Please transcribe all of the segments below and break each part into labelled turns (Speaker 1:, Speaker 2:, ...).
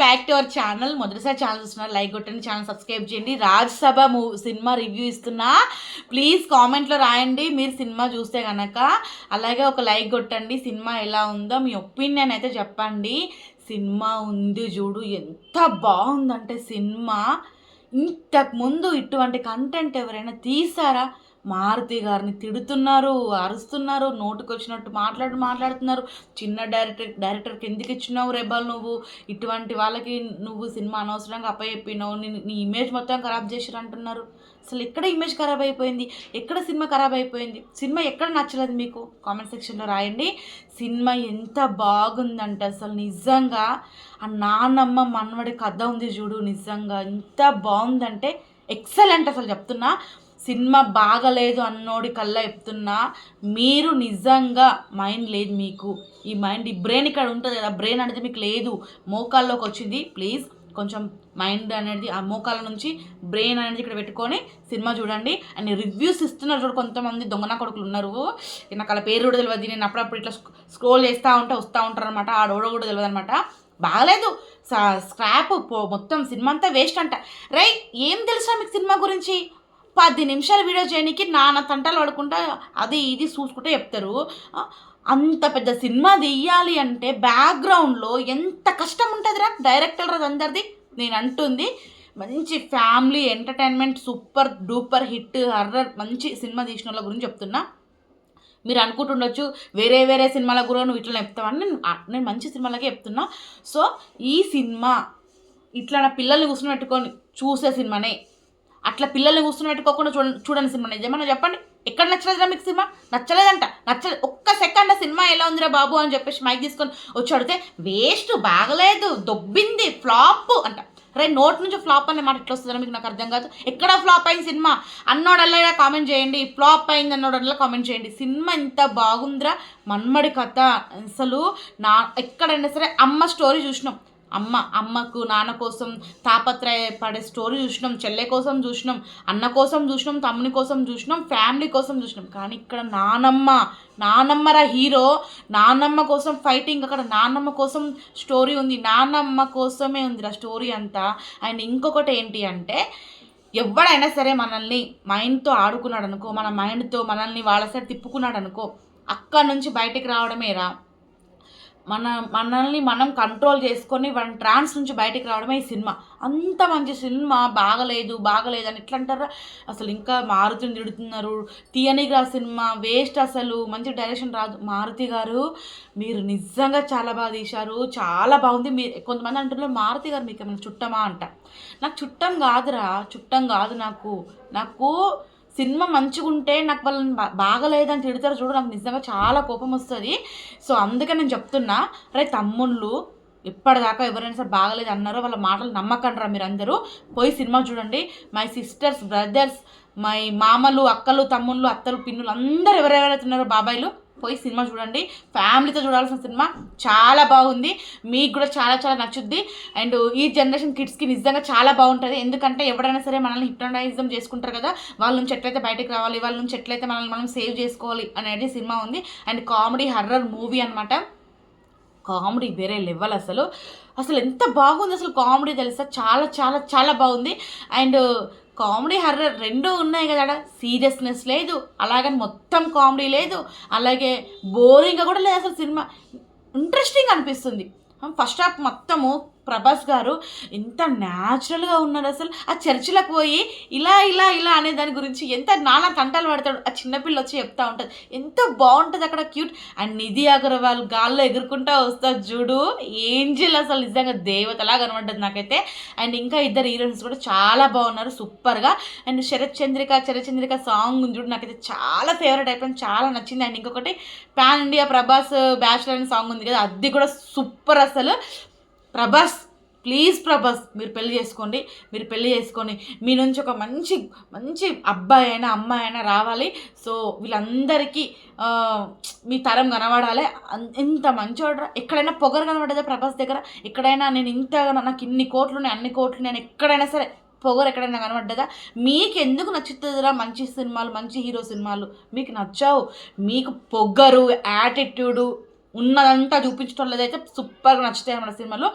Speaker 1: Back to our channel. మొదటిసారి channel చూస్తున్నారు, like కొట్టండి, ఛానల్ సబ్స్క్రైబ్ చేయండి. రాజ్యసభ సినిమా రివ్యూ ఇస్తున్నా. ప్లీజ్ కామెంట్లో రాయండి మీరు సినిమా చూస్తే కనుక. అలాగే ఒక లైక్ కొట్టండి. సినిమా ఎలా ఉందో మీ ఒపీనియన్ అయితే చెప్పండి. సినిమా ఉంది చూడు, ఎంత బాగుందంటే సినిమా. ఇంతకుముందు ఇటువంటి కంటెంట్ ఎవరైనా తీసారా? మారుతి గారిని తిడుతున్నారు, అరుస్తున్నారు, నోటుకొచ్చినట్టు మాట్లాడుతున్నారు. చిన్న డైరెక్టర్కి ఎందుకు ఇచ్చినావు రెబల్ నువ్వు? ఇటువంటి వాళ్ళకి నువ్వు సినిమా అనవసరంగా అప్పచెప్పినావు, నీ ఇమేజ్ మొత్తం ఖరాబ్ చేసిరు అంటున్నారు. అసలు ఎక్కడ ఇమేజ్ ఖరాబ్ అయిపోయింది? ఎక్కడ సినిమా ఖరాబ్ అయిపోయింది? సినిమా ఎక్కడ నచ్చలేదు మీకు? కామెంట్ సెక్షన్లో రాయండి. సినిమా ఎంత బాగుందంటే అసలు నిజంగా ఆ నాన్నమ్మ మనవడి కథ ఉంది చూడు, నిజంగా ఎంత బాగుందంటే ఎక్సలెంట్. అసలు చెప్తున్నా, సినిమా బాగలేదు అన్నోడి కల్లా చెప్తున్నా. మీరు నిజంగా మైండ్ లేదు మీకు. ఈ మైండ్, ఈ బ్రెయిన్ ఇక్కడ ఉంటుంది కదా, బ్రెయిన్ అనేది మీకు లేదు, మోకాల్లోకి వచ్చింది. ప్లీజ్ కొంచెం మైండ్ అనేది ఆ మోకాల నుంచి బ్రెయిన్ అనేది ఇక్కడ పెట్టుకొని సినిమా చూడండి. అండ్ రివ్యూస్ ఇస్తున్నారు చూడు, కొంతమంది దొంగన కొడుకులు ఉన్నారు. నాకు అలా పేరు కూడా తెలియదు. నేను అప్పుడప్పుడు ఇట్లా స్క్రోల్ చేస్తూ వస్తూ ఉంటారు అనమాట. ఆ డోడో కూడా తెలియదు అనమాట. బాగలేదు, స్క్రాప్, మొత్తం సినిమా అంతా వేస్ట్ అంట. రైట్, ఏం తెలుసా మీకు సినిమా గురించి? 10 నిమిషాల వీడియో చేయడానికి నాన్న తంటలు పడుకుంటా అది ఇది చూసుకుంటే చెప్తారు. అంత పెద్ద సినిమా తీయాలి అంటే బ్యాక్గ్రౌండ్లో ఎంత కష్టం ఉంటుందిరా డైరెక్టర్ అందరిది. నేను అంటుంది మంచి family entertainment super duper hit horror మంచి సినిమా తీసిన వాళ్ళ గురించి చెప్తున్నా. మీరు అనుకుంటుండొచ్చు వేరే సినిమాల గురించి నువ్వు ఇట్లా చెప్తావని. నేను మంచి సినిమాలకే చెప్తున్నా. సో ఈ సినిమా ఇట్లా నా పిల్లల్ని కూర్చొని పెట్టుకొని చూసే సినిమానే. అట్లా పిల్లల్ని కూర్చొని పెట్టుకోకుండా చూడండి సినిమా. నిజమన్నా చెప్పండి, ఎక్కడ నచ్చలేదురా మీకు సినిమా? నచ్చలేదంట. ఒక్క సెకండ్ సినిమా ఎలా ఉందిరా బాబు అని చెప్పేసి మైక్ తీసుకొని వచ్చి అడిగితే వేస్ట్, బాగలేదు, దొబ్బింది, ఫ్లాప్ అంట. రే, నోట్ నుంచి ఫ్లాప్ అనే మాట ఎట్లా వస్తుందో మీకు నాకు అర్థం కాదు. ఎక్కడ ఫ్లాప్ అయింది సినిమా అన్నోడల్లా కామెంట్ చేయండి, ఫ్లాప్ అయింది అన్నోడల్లా కామెంట్ చేయండి. సినిమా ఇంత బాగుందిరా, మన్మడి కథ. అసలు ఎక్కడైనా సరే అమ్మ స్టోరీ చూసినాం, అమ్మకు నాన్న కోసం తాపత్రయపడే స్టోరీ చూసినాం, చెల్లె కోసం చూసినాం, అన్న కోసం చూసినాం, తమ్ముని కోసం చూసినాం, ఫ్యామిలీ కోసం చూసినాం. కానీ ఇక్కడ నానమ్మరా హీరో. నానమ్మ కోసం ఫైటింగ్, అక్కడ నానమ్మ కోసం స్టోరీ ఉంది, నానమ్మ కోసమే ఉంది ఆ స్టోరీ అంతా. అండ్ ఇంకొకటి ఏంటి అంటే, ఎవడైనా సరే మనల్ని మైండ్తో ఆడుకున్నాడు అనుకో, మన మైండ్తో మనల్ని వాళ్ళ సైడ్ తిప్పుకున్నాడు అనుకో, అక్కడి నుంచి బయటికి రావడమేరా. మనల్ని మనం కంట్రోల్ చేసుకొని మన ట్రాన్స్ నుంచి బయటికి రావడమే ఈ సినిమా. అంత మంచి సినిమా. బాగలేదు అని ఎట్లా అంటారా? అసలు ఇంకా మారుతిని తిడుతున్నారు, తీయనిగా సినిమా వేస్ట్, అసలు మంచి డైరెక్షన్ రాదు. మారుతి గారు మీరు నిజంగా చాలా బాగా తీశారు, చాలా బాగుంది. మీరు కొంతమంది అంటున్నారు మారుతి గారు మీకు ఏమైనా చుట్టమా అంట. నాకు చుట్టం కాదు. నాకు సినిమా మంచిగా ఉంటే నాకు వాళ్ళని బాగలేదని తిడతారు చూడు, నాకు నిజంగా చాలా కోపం వస్తుంది. సో అందుకే నేను చెప్తున్నా, రే తమ్ముళ్ళు, ఇప్పటిదాకా ఎవరైనా సరే బాగలేదు అన్నారో వాళ్ళ మాటలు నమ్మకండ్రా. మీరు అందరూ పోయి సినిమా చూడండి. మై సిస్టర్స్, బ్రదర్స్, మై మామలు, అక్కలు, తమ్ముళ్ళు, అత్తలు, పిన్నులు అందరూ ఎవరెవరైతే ఉన్నారో బాబాయిలు, పోయి సినిమా చూడండి. ఫ్యామిలీతో చూడాల్సిన సినిమా, చాలా బాగుంది. మీకు కూడా చాలా చాలా నచ్చుద్ది. అండ్ ఈ జనరేషన్ కిడ్స్కి నిజంగా చాలా బాగుంటుంది. ఎందుకంటే ఎవరైనా సరే మనల్ని హిప్నటైజం చేసుకుంటారు కదా, వాళ్ళ నుంచి ఎట్లయితే బయటకు రావాలి, వాళ్ళ నుంచి ఎట్లయితే మనల్ని మనం సేవ్ చేసుకోవాలి అనేది సినిమా ఉంది. అండ్ కామెడీ హర్రర్ మూవీ అనమాట. కామెడీ వేరే లెవెల్. అసలు ఎంత బాగుంది అసలు కామెడీ తెలుసా, చాలా చాలా చాలా బాగుంది. అండ్ కామెడీ హర్రర్ రెండు ఉన్నాయి కదా, సీరియస్నెస్ లేదు, అలాగని మొత్తం కామెడీ లేదు, అలాగే బోరింగ్గా కూడా లేదు. అసలు సినిమా ఇంట్రెస్టింగ్ అనిపిస్తుంది. ఫస్ట్ హాఫ్ మొత్తము ప్రభాస్ గారు ఎంత న్యాచురల్గా ఉన్నారు. అసలు ఆ చర్చిలకు పోయి ఇలా అనే దాని గురించి ఎంత నానా తంటాలు పడతాడు. ఆ చిన్నపిల్ల వచ్చి చెప్తా ఉంటుంది, ఎంత బాగుంటుంది అక్కడ, క్యూట్. అండ్ నిధి అగర్వాల్ గాల్లో ఎగురుకుంటా వస్తారు చూడు, ఏంజిల్. అసలు నిజంగా దేవతలా కనబడ్డది నాకైతే. అండ్ ఇంకా ఇద్దరు హీరోయిన్స్ కూడా చాలా బాగున్నారు, సూపర్గా. అండ్ చరచంద్రిక సాంగ్ చూడు, నాకైతే చాలా ఫేవరెట్ అయిపోయింది, చాలా నచ్చింది. అండ్ ఇంకొకటి పాన్ ఇండియా ప్రభాస్ బ్యాచులర్ అనే సాంగ్ ఉంది కదా, అది కూడా సూపర్. అసలు ప్రభాస్, ప్లీజ్ ప్రభాస్, మీరు పెళ్లి చేసుకొని మీ నుంచి ఒక మంచి అబ్బాయి అయినా అమ్మాయి అయినా రావాలి. సో వీళ్ళందరికీ మీ తరం కనబడాలి. ఎంత మంచోడ్రా. ఎక్కడైనా పొగరు కనబడదా ప్రభాస్ దగ్గర? ఎక్కడైనా నేను ఇంతగా నాకు ఇన్ని కోట్లు ఉన్నాయి, అన్ని కోట్లు నేను ఎక్కడైనా సరే పొగరు ఎక్కడైనా కనబడ్డదా? మీకు ఎందుకు నచ్చుతుందిరా మంచి సినిమాలు, మంచి హీరో సినిమాలు మీకు నచ్చావు? మీకు పొగరు, యాటిట్యూడు ఉన్నదంతా చూపించడం లేదైతే సూపర్గా నచ్చుతాయి మన సినిమాలో.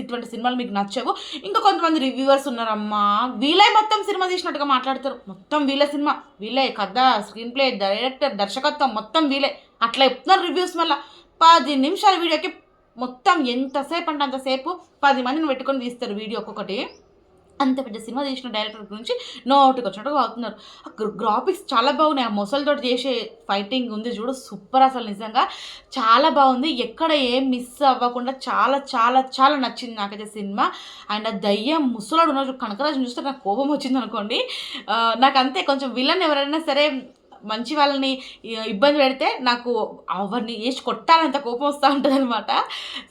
Speaker 1: ఇటువంటి సినిమాలు మీకు నచ్చవు. ఇంకా కొంతమంది రివ్యూవర్స్ ఉన్నారమ్మా, వీళ్ళే మొత్తం సినిమా తీసినట్టుగా మాట్లాడతారు. మొత్తం వీళ్ళే సినిమా, వీళ్ళే కథ, స్క్రీన్ ప్లే, డైరెక్టర్, దర్శకత్వం మొత్తం వీళ్ళే అట్లా చెప్తున్నారు రివ్యూస్. మళ్ళీ 10 నిమిషాల వీడియోకి మొత్తం ఎంతసేపు అంటే అంతసేపు 10 మందిని పెట్టుకొని తీస్తారు వీడియో ఒక్కొక్కటి. అంత పెద్ద సినిమా తీసిన డైరెక్టర్ గురించి నోటికి వచ్చినట్టుగా అవుతున్నారు. ఆ గ్రాఫిక్స్ చాలా బాగున్నాయి. ఆ మొసలితో చేసే ఫైటింగ్ ఉంది చూడు, సూపర్ అసలు నిజంగా చాలా బాగుంది. ఎక్కడ ఏం మిస్ అవ్వకుండా చాలా చాలా చాలా నచ్చింది నాకైతే సినిమా. అండ్ ఆ దయ్యం ముసలాడు ఉన్న కనకరాజు చూస్తే నాకు కోపం వచ్చింది అనుకోండి. నాకు అంతే, కొంచెం విలన్ ఎవరైనా సరే మంచి వాళ్ళని ఇబ్బంది పెడితే నాకు అవన్నీ వేసి కొట్టాలంత కోపం వస్తూ ఉంటుంది అనమాట.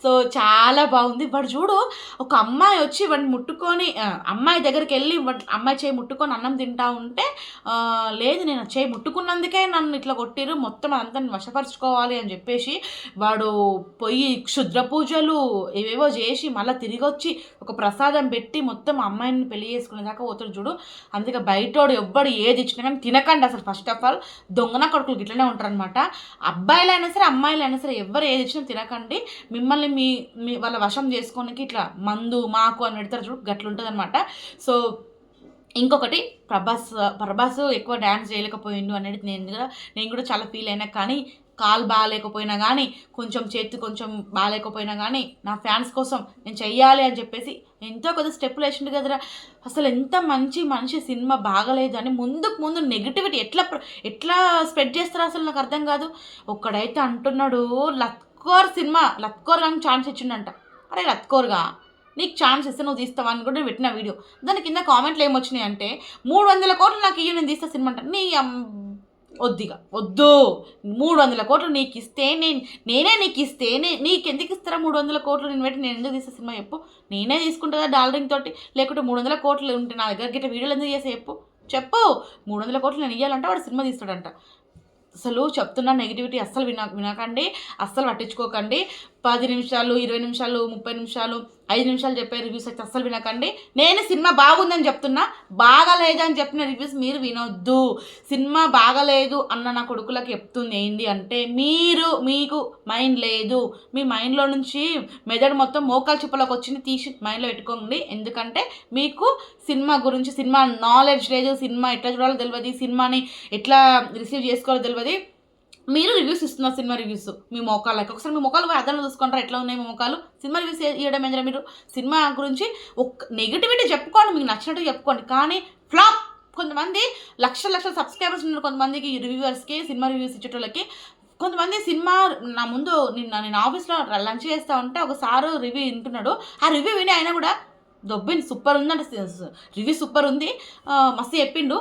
Speaker 1: సో చాలా బాగుంది. వాడు చూడు, ఒక అమ్మాయి వచ్చి వాడిని ముట్టుకొని, అమ్మాయి దగ్గరికి వెళ్ళి అమ్మాయి చేయి ముట్టుకొని అన్నం తింటా ఉంటే, లేదు నేను చేయి ముట్టుకున్నందుకే నన్ను ఇట్లా కొట్టిరు, మొత్తం అదంతా వశపరుచుకోవాలి అని చెప్పేసి వాడు పోయి క్షుద్ర పూజలు ఏవేవో చేసి మళ్ళీ తిరిగి వచ్చి ఒక ప్రసాదం పెట్టి మొత్తం అమ్మాయిని పెళ్లి చేసుకునేదాకా పోతాడు చూడు. అందుకే బయటోడు ఎవ్వడు ఏది ఇచ్చినా కానీ తినకండి అసలు. ఫస్ట్ ఆఫ్ ఆల్ దొంగన కొడుకులు ఇట్లనే ఉంటారనమాట. అబ్బాయిలైనా సరే అమ్మాయిలైనా సరే ఎవరు ఏది ఇచ్చినా తినకండి. మిమ్మల్ని మీ వాళ్ళ వశం చేసుకోనికి ఇట్లా మందు మాకు అని పెడతారు చూడు, గట్లుంటుంది అనమాట. సో ఇంకొకటి, ప్రభాస్ ఎక్కువ డ్యాన్స్ చేయలేకపోయిండు అనేది నేను కూడా చాలా ఫీల్ అయినా. కానీ కాలు బాగాలేకపోయినా కానీ, కొంచెం చేతి కొంచెం బాగాలేకపోయినా కానీ నా ఫ్యాన్స్ కోసం నేను చెయ్యాలి అని చెప్పేసి ఎంతో కొద్ది స్టెప్పులు వేసిండు కదరా. అసలు ఎంత మంచి మనిషి. సినిమా బాగలేదు అని ముందు నెగిటివిటీ ఎట్లా స్ప్రెడ్ చేస్తారో అసలు నాకు అర్థం కాదు. ఒక్కడైతే అంటున్నాడు, లత్కోర్ కానీ ఛాన్స్ ఇచ్చిండంట. అరే లత్కోర్గా నీకు ఛాన్స్ ఇస్తే నువ్వు తీస్తావా అని కూడా పెట్టిన వీడియో. దాని కింద కామెంట్లు ఏమొచ్చినాయి అంటే, 300 కోట్లు నాకు ఇయ్యి నేను తీస్తా సినిమా అంట. వద్దు, 300 కోట్లు నీకు ఇస్తే నేనే నీకు ఇస్తే నీకు ఎందుకు ఇస్తారా 300 కోట్లు? నేను పెట్టి నేను ఎందుకు తీస్తా సినిమా చెప్పు? నేనే తీసుకుంటుందా డాలరింగ్ తోటి? లేకుంటే 300 కోట్లు ఉంటే నా దగ్గర గిట్ట వీడియోలు ఎందుకు చేసే చెప్పు 300 కోట్లు నేను ఇవ్వాలంటే వాడు సినిమా తీస్తాడంట. అసలు చెప్తున్నా, నెగిటివిటీ అస్సలు వినకండి, అస్సలు పట్టించుకోకండి. 10 నిమిషాలు, 20 నిమిషాలు, 30 నిమిషాలు, 5 నిమిషాలు చెప్పే రివ్యూస్ అయితే అస్సలు వినకండి. నేను సినిమా బాగుందని చెప్తున్నా, బాగాలేదని చెప్పిన రివ్యూస్ మీరు వినొద్దు. సినిమా బాగాలేదు అన్న నా కొడుకులకు చెప్తుంది ఏంటి అంటే, మీకు మైండ్ లేదు, మీ మైండ్లో నుంచి మెదడు మొత్తం మోకాలు చిప్పలోకి వచ్చింది, తీసి మైండ్లో పెట్టుకోండి. ఎందుకంటే మీకు సినిమా గురించి సినిమా నాలెడ్జ్ లేదు, సినిమా ఎట్లా చూడాలో తెలియదు, సినిమాని ఎట్లా రిసీవ్ చేసుకోవాలో తెలియదు. మీరు రివ్యూస్ ఇస్తున్నారు, సినిమా రివ్యూస్ మీ మోకాళ్ళకి. ఒకసారి మీ మోకాలు అదన చూసుకుంటారా ఎట్లా ఉన్నాయి మీ మోకాలు? సినిమా రివ్యూస్ ఇవ్వడం ఏంటంటే, మీరు సినిమా గురించి ఒక నెగిటివిటీ చెప్పుకోండి, మీకు నచ్చినట్టు చెప్పుకోండి. కానీ ఫ్లాప్ కొంతమంది లక్షల సబ్స్క్రైబర్స్ ఉన్నారు కొంతమందికి, రివ్యూవర్స్కి, సినిమా రివ్యూస్ ఇచ్చేటోళ్ళకి. కొంతమంది సినిమా నా ముందు నేను ఆఫీస్లో లంచ్ చేస్తూ ఉంటే ఒకసారి రివ్యూ వింటున్నాడు. ఆ రివ్యూ విని అయినా కూడా దొబ్బింది, సూపర్ ఉందంటే రివ్యూ సూపర్ ఉంది, మస్తు చెప్పిండు,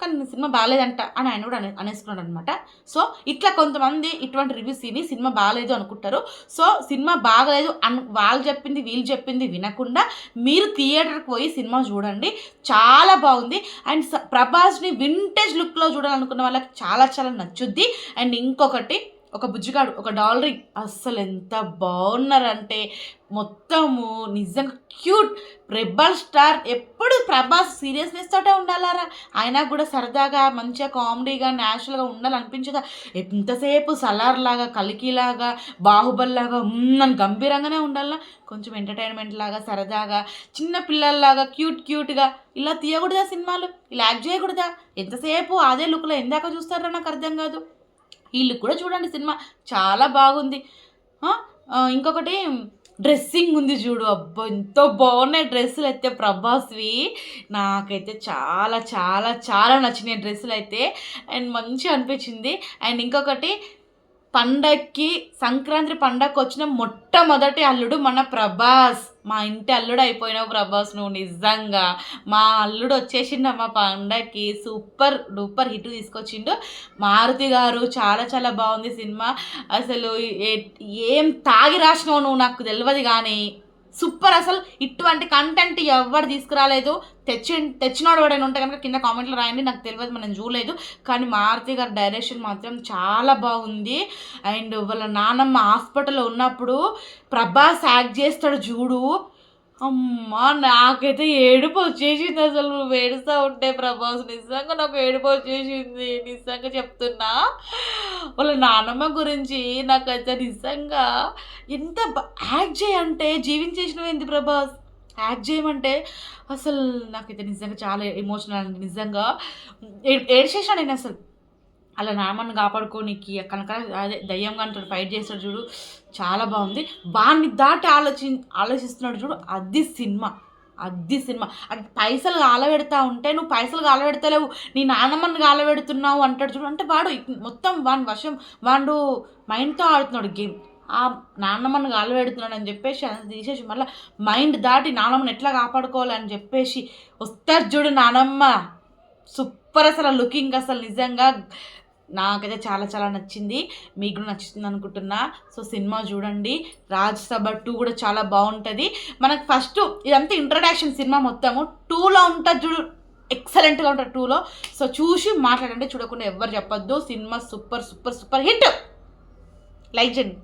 Speaker 1: కానీ సినిమా బాగాలేదంట అని ఆయన కూడా అనేసుకున్నాడు అనమాట. సో ఇట్లా కొంతమంది ఇటువంటి రివ్యూస్ విని సినిమా బాగాలేదు అనుకుంటారు. సో సినిమా బాగాలేదు వాళ్ళు చెప్పింది వీళ్ళు చెప్పింది వినకుండా మీరు థియేటర్కి పోయి సినిమా చూడండి, చాలా బాగుంది. అండ్ ప్రభాస్ని వింటేజ్ లుక్లో చూడాలనుకున్న వాళ్ళకి చాలా చాలా నచ్చుద్ది. అండ్ ఇంకొకటి, ఒక బుజ్జిగాడు, ఒక డాలరింగ్ అస్సలు ఎంత బాగున్నారంటే మొత్తము నిజంగా క్యూట్. రెబల్ స్టార్, ఎప్పుడు ప్రభాస్ సీరియస్నెస్ తోటే ఉండాలారా, అయినా కూడా సరదాగా మంచిగా కామెడీగా న్యాచురల్గా ఉండాలనిపించదా? ఎంతసేపు సలార్ లాగా, కలికిలాగా, బాహుబలిలాగా అని గంభీరంగానే ఉండాలా? కొంచెం ఎంటర్టైన్మెంట్ లాగా, సరదాగా, చిన్న పిల్లల్లాగా క్యూట్గా ఇలా తీయకూడదా సినిమాలు? ఇలా యాక్ట్ చేయకూడదా? ఎంతసేపు అదే లుక్లో ఎందాక చూస్తారో నాకు అర్థం కాదు. వీళ్ళు కూడా చూడండి, సినిమా చాలా బాగుంది. ఇంకొకటి డ్రెస్సింగ్ ఉంది చూడు, అబ్బా ఎంతో బాగున్నాయి డ్రెస్సులు అయితే ప్రభాస్వి. నాకైతే చాలా చాలా చాలా నచ్చినాయి డ్రెస్సులు అయితే, అండ్ మంచిగా అనిపించింది. అండ్ ఇంకొకటి, పండక్కి సంక్రాంతి పండగకి వచ్చిన మొట్టమొదటి అల్లుడు మన ప్రభాస్. మా ఇంటి అల్లుడు అయిపోయినావు ప్రభాస్ నువ్వు, నిజంగా మా అల్లుడు వచ్చేసిండు మా పండగకి, సూపర్ డూపర్ హిట్ తీసుకొచ్చిండు. మారుతి గారు చాలా చాలా బాగుంది సినిమా. అసలు ఏం తాగి రాసినావు నువ్వు నాకు తెలియదు కానీ సూపర్. అసలు ఇటువంటి కంటెంట్ ఎవరు తీసుకురాలేదు. తెచ్చినోడు ఎవడైనా ఉంటే కనుక కింద కామెంట్లో రాయండి, నాకు తెలియదు, మనం చూడలేదు. కానీ మారుతి గారి డైరెక్షన్ మాత్రం చాలా బాగుంది. అండ్ వాళ్ళ నాన్నమ్మ హాస్పిటల్లో ఉన్నప్పుడు ప్రభాస్ యాక్ట్ చేస్తాడు చూడు, అమ్మా! నాకైతే ఏడుపు వచ్చేసింది అసలు. నువ్వు ఏడుస్తా ఉంటే ప్రభాస్. నిజంగా నాకు ఏడుపు వచ్చేసింది. నిజంగా చెప్తున్నా. వాళ్ళ నానమ్మ గురించి నాకైతే నిజంగా ఎంత యాక్ట్ చేయంటే జీవించేసినవేంది ప్రభాస్. యాక్ట్ చేయమంటే అసలు నాకైతే నిజంగా చాలా ఎమోషనల్ అండి. నిజంగా ఏడ్చేసినా నేనసలు. అలా నాన్నమ్మని కాపాడుకోనికి కనుక అదే దయ్యంగా అంటాడు, ఫైట్ చేస్తాడు చూడు, చాలా బాగుంది. వాడిని దాటి ఆలోచిస్తున్నాడు చూడు, అది సినిమా. అది సినిమా. అంటే పైసలు గాలబెడతా ఉంటే నువ్వు పైసలు గాలబెడతలేవు, నీ నాన్నమ్మని గాలబెడుతున్నావు అంటాడు చూడు. అంటే వాడు మొత్తం వాని వశం, వాడు మైండ్తో ఆడుతున్నాడు గేమ్. ఆ నాన్నమ్మని గాలబెడుతున్నాడు అని చెప్పేసి అది తీసేసి మళ్ళీ మైండ్ దాటి నాన్నమ్మని ఎట్లా కాపాడుకోవాలి అని చెప్పేసి వస్తారు చూడు నానమ్మ. సూపర్ అసలు లుకింగ్ అసలు నిజంగా నాకైతే చాలా చాలా నచ్చింది. మీకు కూడా నచ్చుతుంది అనుకుంటున్నా. సో సినిమా చూడండి. రాజ్‌సభ 2 కూడా చాలా బాగుంటుంది. మనకు ఫస్ట్ ఇదంతా ఇంట్రడక్షన్ సినిమా మొత్తము. 2లో ఉంటుంది చూడు, ఎక్సలెంట్గా ఉంటుంది 2లో. సో చూసి మాట్లాడండి, చూడకుండా ఎవ్వరు చెప్పొద్దు. Cinema super super super hit. Like చేయండి.